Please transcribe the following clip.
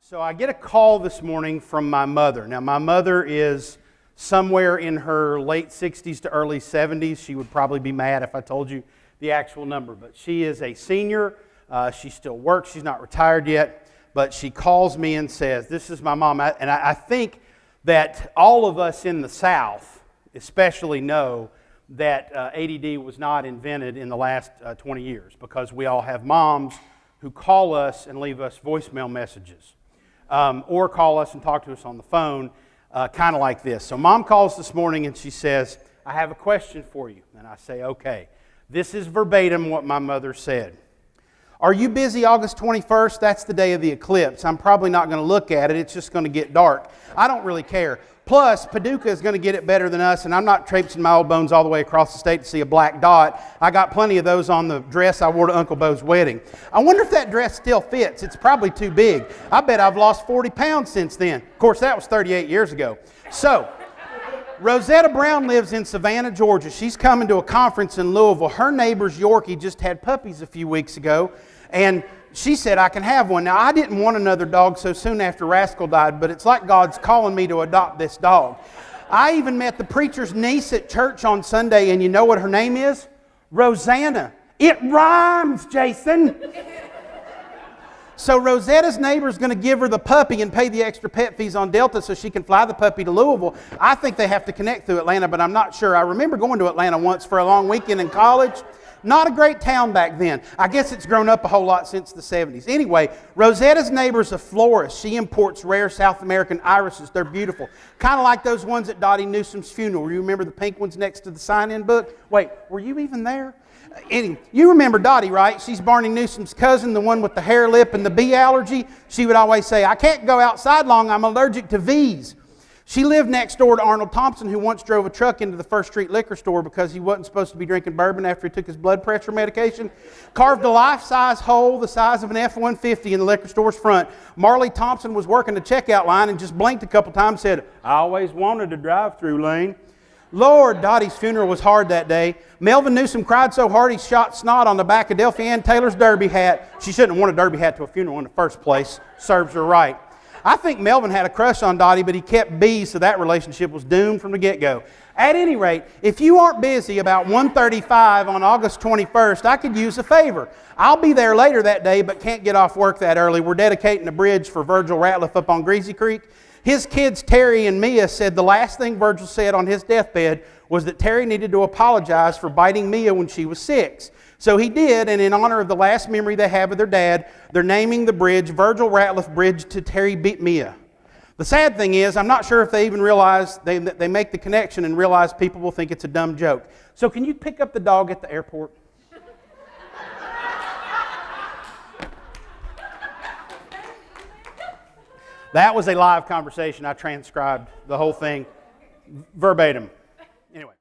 So I get a call this morning from my mother. Now, my mother is somewhere in her late 60s to early 70s. She would probably be mad if I told you the actual number, but she is a senior. She still works. She's not retired yet, but she calls me and says, this is my mom. And I think that all of us in the South especially know that ADD was not invented in the last 20 years because we all have moms who call us and leave us voicemail messages. Or call us and talk to us on the phone, kind of like this. So mom calls this morning and she says, I have a question for you. And I say, okay. This is verbatim what my mother said. Are you busy August 21st? That's the day of the eclipse. I'm probably not going to look at it. It's just going to get dark. I don't really care. Plus, Paducah is going to get it better than us, and I'm not traipsing my old bones all the way across the state to see a black dot. I got plenty of those on the dress I wore to Uncle Bo's wedding. I wonder if that dress still fits. It's probably too big. I bet I've lost 40 pounds since then. Of course, that was 38 years ago. So, Rosetta Brown lives in Savannah, Georgia. She's coming to a conference in Louisville. Her neighbor's Yorkie just had puppies a few weeks ago, and she said, I can have one. Now, I didn't want another dog so soon after Rascal died, but it's like God's calling me to adopt this dog. I even met the preacher's niece at church on Sunday, and you know what her name is? Rosanna. It rhymes, Jason. So Rosetta's neighbor is going to give her the puppy and pay the extra pet fees on Delta so she can fly the puppy to Louisville. I think they have to connect through Atlanta, but I'm not sure. I remember going to Atlanta once for a long weekend in college. Not a great town back then. I guess it's grown up a whole lot since the 70s. Anyway, Rosetta's neighbor's a florist. She imports rare South American irises. They're beautiful. Kind of like those ones at Dottie Newsom's funeral. You remember the pink ones next to the sign-in book? Wait, were you even there? Anyway, you remember Dottie, right? She's Barney Newsom's cousin, the one with the hair lip and the bee allergy. She would always say, I can't go outside long. I'm allergic to V's. She lived next door to Arnold Thompson, who once drove a truck into the First Street liquor store because he wasn't supposed to be drinking bourbon after he took his blood pressure medication. Carved a life-size hole the size of an F-150 in the liquor store's front. Marley Thompson was working the checkout line and just blinked a couple times and said, I always wanted a drive-through lane. Lord, Dottie's funeral was hard that day. Melvin Newsom cried so hard he shot snot on the back of Delphi Ann Taylor's derby hat. She shouldn't have worn a derby hat to a funeral in the first place. Serves her right. I think Melvin had a crush on Dottie, but he kept bees, so that relationship was doomed from the get-go. At any rate, if you aren't busy about 1:35 on August 21st, I could use a favor. I'll be there later that day, but can't get off work that early. We're dedicating a bridge for Virgil Ratliff up on Greasy Creek. His kids, Terry and Mia, said the last thing Virgil said on his deathbed was that Terry needed to apologize for biting Mia when she was 6. So he did, and in honor of the last memory they have of their dad, they're naming the bridge Virgil Ratliff Bridge to Terry beat Mia. The sad thing is, I'm not sure if they even realize, they make the connection and realize people will think it's a dumb joke. So can you pick up the dog at the airport? That was a live conversation. I transcribed the whole thing verbatim. Anyway.